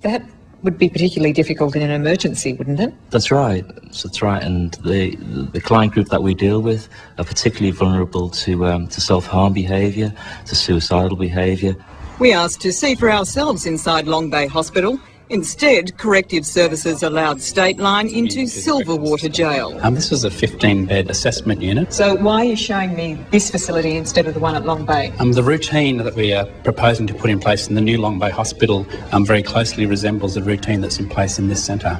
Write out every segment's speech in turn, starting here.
That would be particularly difficult in an emergency, wouldn't it? That's right. That's right. And the client group that we deal with are particularly vulnerable to self-harm behaviour, to suicidal behaviour. We asked to see for ourselves inside Long Bay Hospital. Instead, corrective services allowed Stateline into Silverwater Jail. This was a 15-bed assessment unit. So why are you showing me this facility instead of the one at Long Bay? The routine that we are proposing to put in place in the new Long Bay Hospital very closely resembles the routine that's in place in this centre.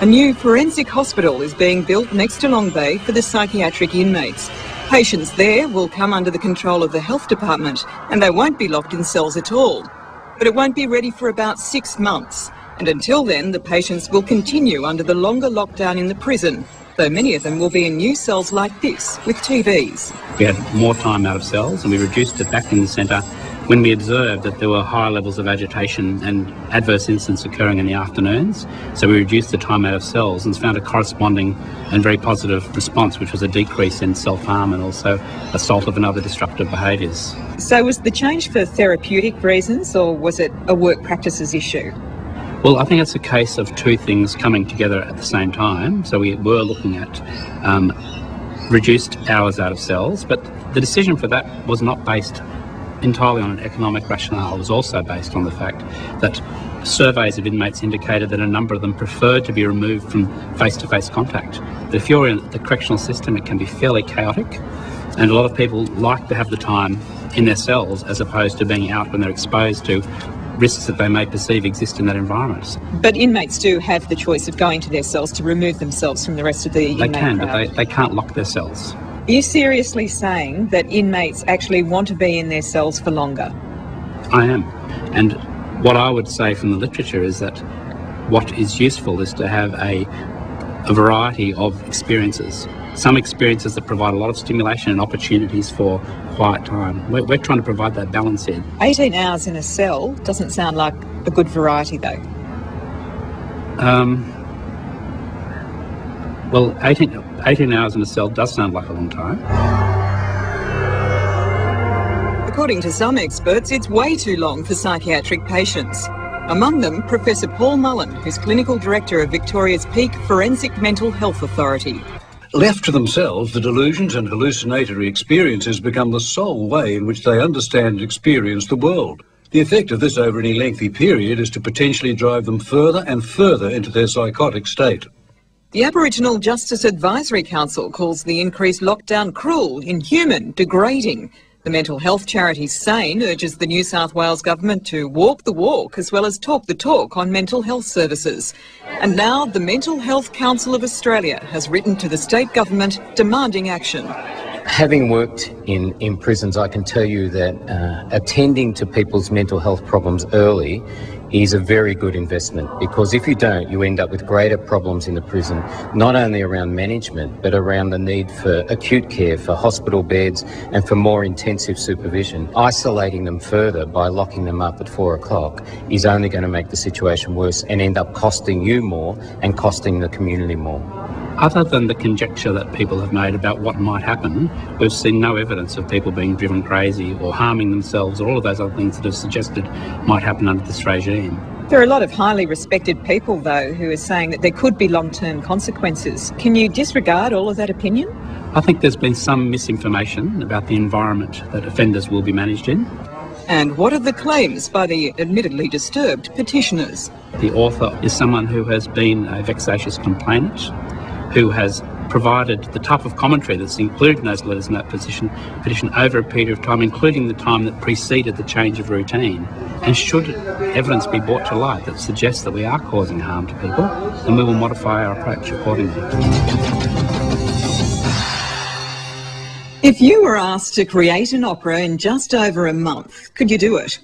A new forensic hospital is being built next to Long Bay for the psychiatric inmates. Patients there will come under the control of the health department and they won't be locked in cells at all. But it won't be ready for about 6 months. And until then, the patients will continue under the longer lockdown in the prison, though many of them will be in new cells like this, with TVs. We had more time out of cells and we reduced it back in the centre when we observed that there were high levels of agitation and adverse incidents occurring in the afternoons. So we reduced the time out of cells and found a corresponding and very positive response, which was a decrease in self-harm and also assault and other disruptive behaviours. So was the change for therapeutic reasons or was it a work practices issue? Well, I think it's a case of two things coming together at the same time. So we were looking at reduced hours out of cells, but the decision for that was not based entirely on an economic rationale. It was also based on the fact that surveys of inmates indicated that a number of them preferred to be removed from face-to-face contact. But if you're in the correctional system, it can be fairly chaotic, and a lot of people like to have the time in their cells as opposed to being out when they're exposed to risks that they may perceive exist in that environment. But inmates do have the choice of going to their cells to remove themselves from the rest of the inmate crowd. But they can't lock their cells. Are you seriously saying that inmates actually want to be in their cells for longer? I am. And what I would say from the literature is that what is useful is to have a variety of experiences. Some experiences that provide a lot of stimulation and opportunities for quiet time. We're trying to provide that balance here. 18 hours in a cell doesn't sound like a good variety, though. Well, 18 hours in a cell does sound like a long time. According to some experts, it's way too long for psychiatric patients. Among them, Professor Paul Mullen, who's Clinical Director of Victoria's Peak Forensic Mental Health Authority. Left to themselves, the delusions and hallucinatory experiences become the sole way in which they understand and experience the world. The effect of this over any lengthy period is to potentially drive them further and further into their psychotic state. The Aboriginal Justice Advisory Council calls the increased lockdown cruel, inhuman, degrading. The mental health charity SANE urges the New South Wales government to walk the walk as well as talk the talk on mental health services. And now the Mental Health Council of Australia has written to the state government demanding action. Having worked in prisons, I can tell you that attending to people's mental health problems early is a very good investment, because if you don't, you end up with greater problems in the prison, not only around management, but around the need for acute care, for hospital beds, and for more intensive supervision. Isolating them further by locking them up at 4 o'clock is only going to make the situation worse and end up costing you more and costing the community more. Other than the conjecture that people have made about what might happen, we've seen no evidence of people being driven crazy or harming themselves or all of those other things that are suggested might happen under this regime. There are a lot of highly respected people, though, who are saying that there could be long-term consequences. Can you disregard all of that opinion? I think there's been some misinformation about the environment that offenders will be managed in. And what are the claims by the admittedly disturbed petitioners? The author is someone who has been a vexatious complainant, who has provided the type of commentary that's included in those letters in that petition over a period of time, including the time that preceded the change of routine. And should evidence be brought to light that suggests that we are causing harm to people, then we will modify our approach accordingly. If you were asked to create an opera in just over a month, could you do it?